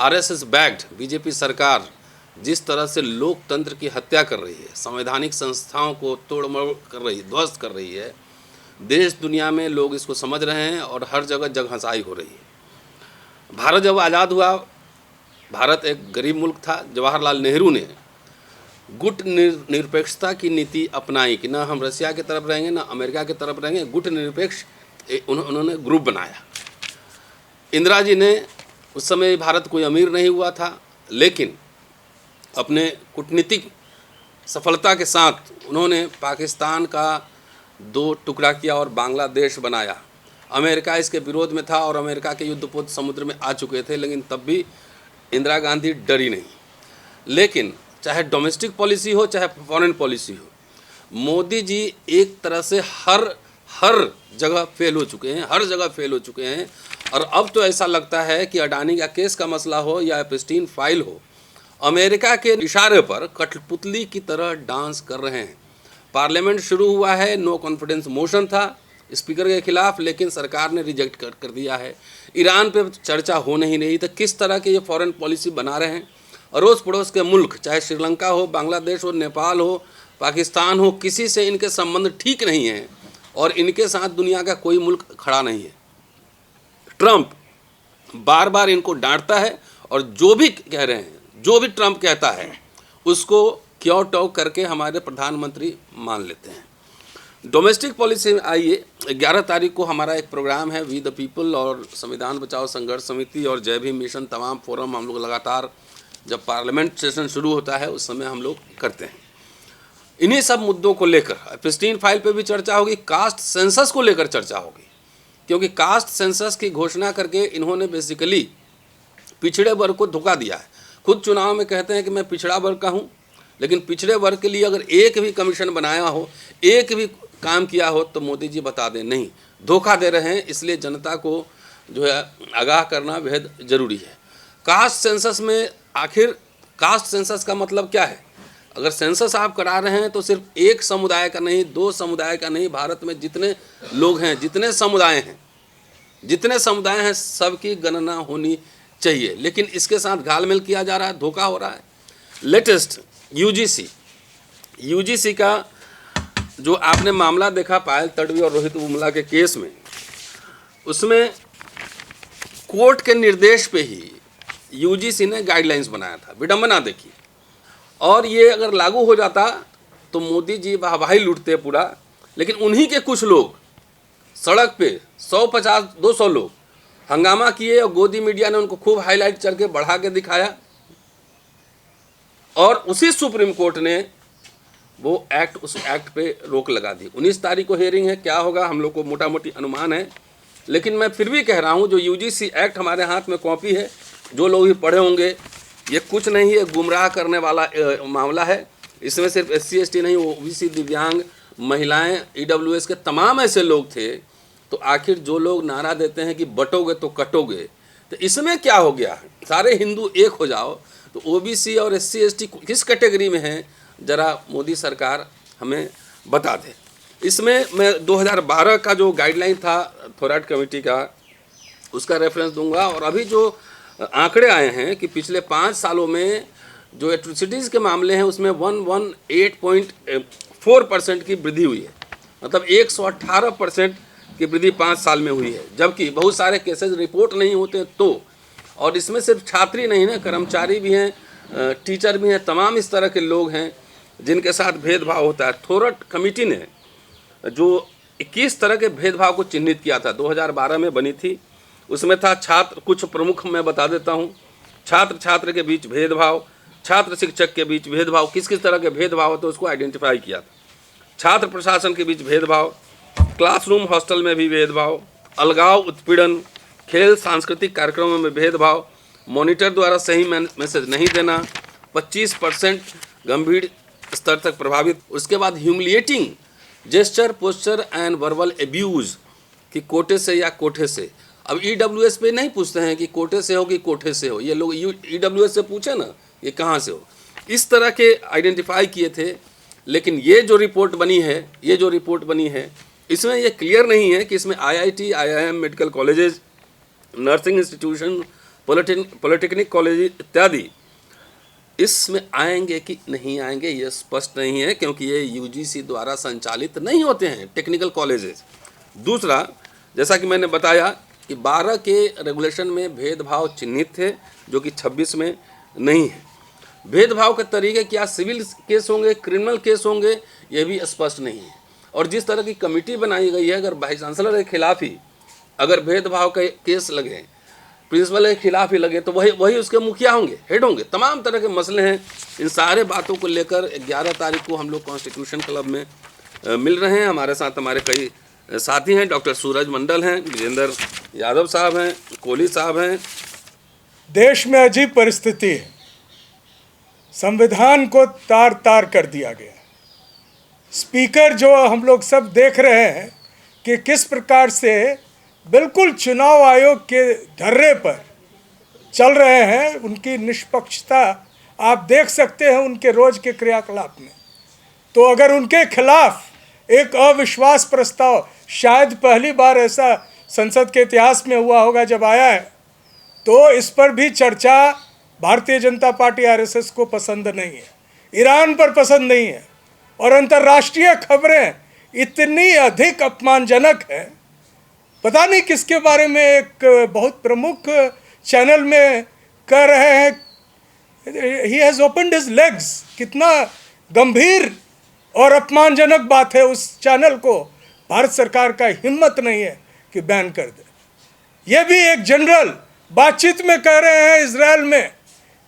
RSS backed BJP सरकार जिस तरह से लोकतंत्र की हत्या कर रही है, संवैधानिक संस्थाओं को तोड़-मोड़ कर रही है, ध्वस्त कर रही है, देश दुनिया में लोग इसको समझ रहे हैं और हर जगह जगहंसाई हो रही है। भारत जब आज़ाद हुआ, भारत एक गरीब मुल्क था। जवाहरलाल नेहरू ने गुट निरपेक्षता की नीति अपनाई कि ना हम रसिया की तरफ रहेंगे ना अमेरिका की तरफ रहेंगे, गुट निरपेक्ष उन्होंने ग्रुप बनाया। इंदिरा जी ने, उस समय भारत कोई अमीर नहीं हुआ था, लेकिन अपने कूटनीतिक सफलता के साथ उन्होंने पाकिस्तान का 2 टुकड़ा किया और बांग्लादेश बनाया। अमेरिका इसके विरोध में था और अमेरिका के युद्धपोत समुद्र में आ चुके थे, लेकिन तब भी इंदिरा गांधी डरी नहीं। लेकिन चाहे डोमेस्टिक पॉलिसी हो चाहे फॉरेन पॉलिसी हो, मोदी जी एक तरह से हर जगह फेल हो चुके हैं, हर जगह फेल हो चुके हैं। और अब तो ऐसा लगता है कि अडानी का केस का मसला हो या एप्स्टीन फाइल हो, अमेरिका के इशारे पर कठपुतली की तरह डांस कर रहे हैं। पार्लियामेंट शुरू हुआ है, नो कॉन्फिडेंस मोशन था स्पीकर के खिलाफ, लेकिन सरकार ने रिजेक्ट कर दिया है। ईरान पे चर्चा हो नहीं रही, तो किस तरह के ये फॉरेन पॉलिसी बना रहे हैं। अड़ोस पड़ोस के मुल्क, चाहे श्रीलंका हो, बांग्लादेश हो, नेपाल हो, पाकिस्तान हो, किसी से इनके संबंध ठीक नहीं हैं और इनके साथ दुनिया का कोई मुल्क खड़ा नहीं है। ट्रंप बार बार इनको डांटता है और जो भी कह रहे हैं, जो भी ट्रंप कहता है उसको क्यों टॉक करके हमारे प्रधानमंत्री मान लेते हैं। डोमेस्टिक पॉलिसी में आइए, 11 तारीख को हमारा एक प्रोग्राम है वी द पीपल और संविधान बचाओ संघर्ष समिति और जय भीम मिशन, तमाम फोरम हम लोग लगातार जब पार्लियामेंट सेशन शुरू होता है उस समय हम लोग करते हैं। इन्हीं सब मुद्दों को लेकर एप्स्टीन फाइल पे भी चर्चा होगी, कास्ट सेंसस को लेकर चर्चा होगी, क्योंकि कास्ट सेंसस की घोषणा करके इन्होंने बेसिकली पिछड़े वर्ग को धोखा दिया है। खुद चुनाव में कहते हैं कि मैं पिछड़ा वर्ग का हूँ, लेकिन पिछड़े वर्ग के लिए अगर एक भी कमीशन बनाया हो, एक भी काम किया हो, तो मोदी जी बता दें नहीं, धोखा दे रहे हैं। इसलिए जनता को जो है आगाह करना बेहद ज़रूरी है। कास्ट सेंसस में आखिर कास्ट सेंसस का मतलब क्या है? अगर सेंसस आप करा रहे हैं तो सिर्फ एक समुदाय का नहीं, 2 समुदाय का नहीं, भारत में जितने लोग हैं, जितने समुदाय हैं सबकी गणना होनी चाहिए। लेकिन इसके साथ घालमेल किया जा रहा है, धोखा हो रहा है। लेटेस्ट यूजीसी का जो आपने मामला देखा पायल तडवी और रोहित बुमला के केस में, उसमें कोर्ट के निर्देश पे ही यूजीसी ने गाइडलाइंस बनाया था। विडंबना देखिए। और ये अगर लागू हो जाता तो मोदी जी वाहवाही लूटते पूरा, लेकिन उन्हीं के कुछ लोग सड़क पे 150-200 लोग हंगामा किए और गोदी मीडिया ने उनको खूब हाईलाइट करके बढ़ा के दिखाया और उसी सुप्रीम कोर्ट ने उस एक्ट पे रोक लगा दी। 19 तारीख को हियरिंग है, क्या होगा हम लोग को मोटा मोटी अनुमान है, लेकिन मैं फिर भी कह रहा हूँ जो यूजीसी एक्ट हमारे हाथ में कॉपी है, जो लोग भी पढ़े होंगे, ये कुछ नहीं है, गुमराह करने वाला मामला है। इसमें सिर्फ SC ST नहीं, OBC, दिव्यांग, महिलाएं, EWS के तमाम ऐसे लोग थे। तो आखिर जो लोग नारा देते हैं कि बटोगे तो कटोगे, तो इसमें क्या हो गया? सारे हिंदू एक हो जाओ, तो OBC और SC ST किस कैटेगरी में हैं, ज़रा मोदी सरकार हमें बता दे। इसमें मैं 2012 का जो गाइडलाइन था थोराट कमेटी का, उसका रेफरेंस दूंगा। और अभी जो आंकड़े आए हैं कि पिछले 5 सालों में जो एट्रोसिटीज़ के मामले हैं उसमें 118.4% की वृद्धि हुई है, मतलब 118% की वृद्धि 5 साल में हुई है। जबकि बहुत सारे केसेस रिपोर्ट नहीं होते तो, और इसमें सिर्फ छात्री नहीं ना, कर्मचारी भी हैं, टीचर भी हैं, तमाम इस तरह के लोग हैं जिनके साथ भेदभाव होता है। थोराट कमेटी ने जो 21 तरह के भेदभाव को चिन्हित किया था, 2012 में बनी थी। उसमें था छात्र, कुछ प्रमुख मैं बता देता हूँ। छात्र के बीच भेदभाव, छात्र शिक्षक के बीच भेदभाव, किस किस तरह के भेदभाव होते उसको आइडेंटिफाई किया था। छात्र प्रशासन के बीच भेदभाव, क्लासरूम हॉस्टल में भी भेदभाव, अलगाव उत्पीड़न, खेल सांस्कृतिक कार्यक्रमों में भेदभाव, मॉनिटर द्वारा सही मैसेज नहीं देना, 25% गंभीर स्तर तक प्रभावित। उसके बाद humiliating gesture, posture and verbal abuse कि कोटे से या कोठे से। अब EWS पे नहीं पूछते हैं कि कोटे से हो कि कोठे से हो, ये लोग EWS से पूछे ना ये कहाँ से हो, इस तरह के आइडेंटिफाई किए थे। लेकिन ये जो रिपोर्ट बनी है इसमें ये क्लियर नहीं है कि इसमें IIT, IIM, medical colleges, nursing institution, polytechnic college इत्यादि इसमें आएंगे कि नहीं आएंगे ये स्पष्ट नहीं है, क्योंकि ये यूजीसी द्वारा संचालित नहीं होते हैं टेक्निकल कॉलेजेस। दूसरा, जैसा कि मैंने बताया कि 12 के रेगुलेशन में भेदभाव चिन्हित थे, जो कि 26 में नहीं है। भेदभाव के तरीके क्या सिविल केस होंगे, क्रिमिनल केस होंगे, ये भी स्पष्ट नहीं है। और जिस तरह की कमेटी बनाई गई है, अगर वाइस चांसलर के खिलाफ ही अगर भेदभाव के केस लगे, प्रिंसिपल के खिलाफ ही लगे, तो वही उसके मुखिया होंगे, हेड होंगे। तमाम तरह के मसले हैं। इन सारे बातों को लेकर 11 तारीख को हम लोग कॉन्स्टिट्यूशन क्लब में मिल रहे हैं। हमारे साथ हमारे कई साथी हैं, डॉक्टर सूरज मंडल हैं, विजेंद्र यादव साहब हैं, कोहली साहब हैं। देश में अजीब परिस्थिति है। संविधान को तार तार कर दिया गया। स्पीकर जो हम लोग सब देख रहे हैं कि किस प्रकार से बिल्कुल चुनाव आयोग के ढर्रे पर चल रहे हैं, उनकी निष्पक्षता आप देख सकते हैं उनके रोज के क्रियाकलाप में। तो अगर उनके खिलाफ एक अविश्वास प्रस्ताव, शायद पहली बार ऐसा संसद के इतिहास में हुआ होगा जब आया है, तो इस पर भी चर्चा भारतीय जनता पार्टी आरएसएस को पसंद नहीं है, ईरान पर पसंद नहीं है। और अंतर्राष्ट्रीय खबरें इतनी अधिक अपमानजनक है, पता नहीं किसके बारे में एक बहुत प्रमुख चैनल में कह रहे हैं, he has opened his legs. कितना गंभीर और अपमानजनक बात है। उस चैनल को भारत सरकार का हिम्मत नहीं है कि बैन कर दे। ये भी एक जनरल बातचीत में कह रहे हैं इजराइल में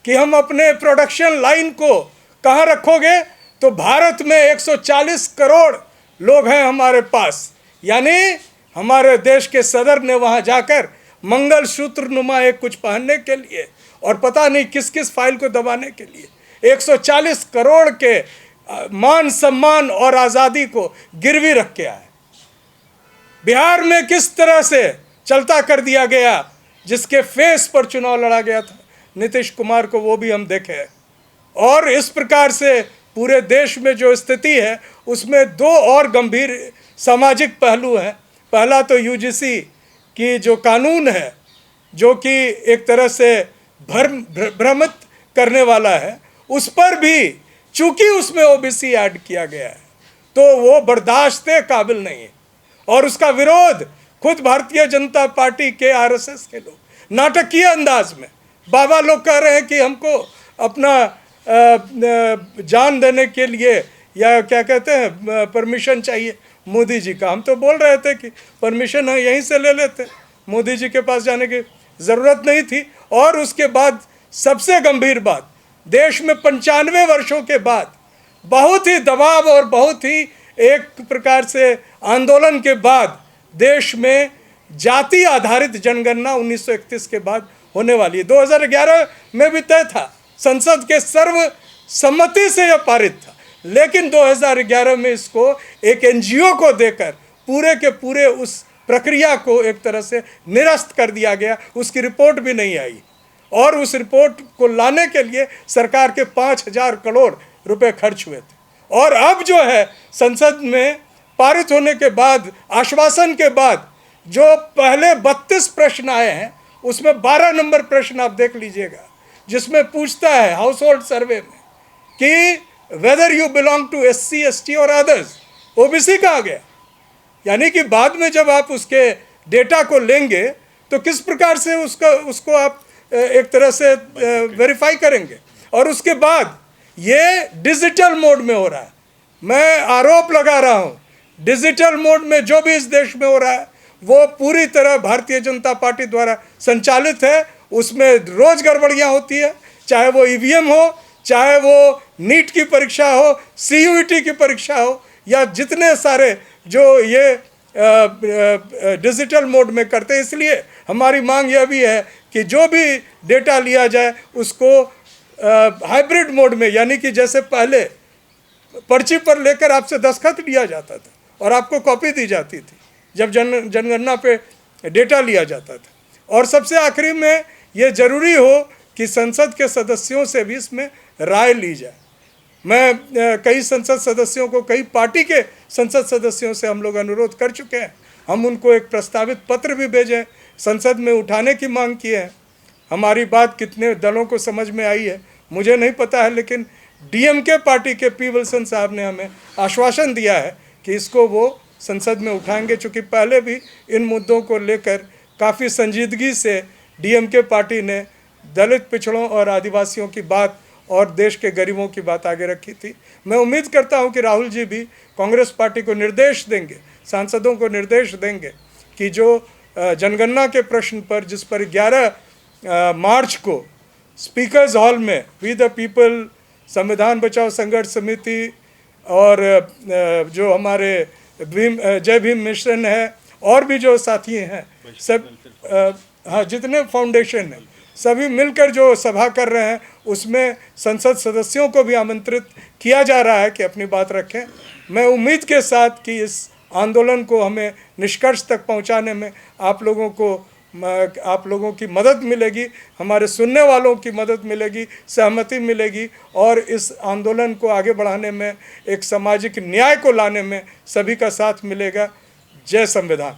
कि हम अपने प्रोडक्शन लाइन को कहाँ रखोगे, तो भारत में 140 करोड़ लोग हैं हमारे पास, यानी हमारे देश के सदर ने वहाँ जाकर मंगलसूत्र नुमा एक कुछ पहनने के लिए और पता नहीं किस किस फाइल को दबाने के लिए 140 करोड़ के मान सम्मान और आज़ादी को गिरवी रख के आए। बिहार में किस तरह से चलता कर दिया गया, जिसके फेस पर चुनाव लड़ा गया था नीतीश कुमार को, वो भी हम देखे। और इस प्रकार से पूरे देश में जो स्थिति है उसमें दो और गंभीर सामाजिक पहलू हैं। पहला तो यूजीसी की जो कानून है, जो कि एक तरह से भ्रमित करने वाला है, उस पर भी चूंकि उसमें ओबीसी ऐड किया गया है तो वो बर्दाश्त के काबिल नहीं है। और उसका विरोध खुद भारतीय जनता पार्टी के आरएसएस के लोग नाटकीय अंदाज में, बाबा लोग कह रहे हैं कि हमको अपना जान देने के लिए या क्या कहते हैं परमिशन चाहिए मोदी जी का। हम तो बोल रहे थे कि परमिशन है यहीं से ले लेते, मोदी जी के पास जाने की ज़रूरत नहीं थी। और उसके बाद सबसे गंभीर बात, देश में 95 वर्षों के बाद बहुत ही दबाव और बहुत ही एक प्रकार से आंदोलन के बाद देश में जाति आधारित जनगणना 1931 के बाद होने वाली है। 2011 में भी तय था, संसद के सर्वसम्मति से यह पारित था, लेकिन 2011 में इसको एक एनजीओ को देकर पूरे के पूरे उस प्रक्रिया को एक तरह से निरस्त कर दिया गया। उसकी रिपोर्ट भी नहीं आई और उस रिपोर्ट को लाने के लिए सरकार के 5,000 करोड़ रुपए खर्च हुए थे। और अब जो है संसद में पारित होने के बाद, आश्वासन के बाद, जो पहले 32 प्रश्न आए हैं उसमें 12 नंबर प्रश्न आप देख लीजिएगा, जिसमें पूछता है हाउस होल्ड सर्वे में कि whether you belong to SC ST और अदर्स, ओबीसी कहा गया। यानी कि बाद में जब आप उसके डेटा को लेंगे तो किस प्रकार से उसको आप एक तरह से वेरीफाई करेंगे। और उसके बाद ये डिजिटल मोड में हो रहा है। मैं आरोप लगा रहा हूँ, डिजिटल मोड में जो भी इस देश में हो रहा है वो पूरी तरह भारतीय जनता पार्टी द्वारा संचालित है। उसमें रोज गड़बड़ियाँ होती है, चाहे वो ईवीएम हो, चाहे वो नीट की परीक्षा हो, CUET की परीक्षा हो, या जितने सारे जो ये डिजिटल मोड में करते हैं। इसलिए हमारी मांग यह भी है कि जो भी डेटा लिया जाए उसको हाइब्रिड मोड में, यानी कि जैसे पहले पर्ची पर लेकर आपसे दस्तखत लिया जाता था और आपको कॉपी दी जाती थी जब जनगणना पे डेटा लिया जाता था। और सबसे आखिरी में ये ज़रूरी हो कि संसद के सदस्यों से भी इसमें राय ली जाए। मैं कई संसद सदस्यों को, कई पार्टी के संसद सदस्यों से हम लोग अनुरोध कर चुके हैं। हम उनको एक प्रस्तावित पत्र भी भेजें, संसद में उठाने की मांग की है। हमारी बात कितने दलों को समझ में आई है मुझे नहीं पता है, लेकिन डीएमके पार्टी के पी विल्सन साहब ने हमें आश्वासन दिया है कि इसको वो संसद में उठाएंगे, चूँकि पहले भी इन मुद्दों को लेकर काफ़ी संजीदगी से डीएमके पार्टी ने दलित, पिछड़ों और आदिवासियों की बात और देश के गरीबों की बात आगे रखी थी। मैं उम्मीद करता हूं कि राहुल जी भी कांग्रेस पार्टी को निर्देश देंगे, सांसदों को निर्देश देंगे कि जो जनगणना के प्रश्न पर, जिस पर 11 मार्च को स्पीकर्स हॉल में वी द पीपल, संविधान बचाओ संघर्ष समिति और जो हमारे जय भीम मिशन है और भी जो साथी हैं सब, हाँ जितने फाउंडेशन हैं सभी मिलकर जो सभा कर रहे हैं, उसमें संसद सदस्यों को भी आमंत्रित किया जा रहा है कि अपनी बात रखें। मैं उम्मीद के साथ कि इस आंदोलन को हमें निष्कर्ष तक पहुंचाने में आप लोगों की मदद मिलेगी, हमारे सुनने वालों की मदद मिलेगी, सहमति मिलेगी और इस आंदोलन को आगे बढ़ाने में, एक सामाजिक न्याय को लाने में सभी का साथ मिलेगा। जय संविधान।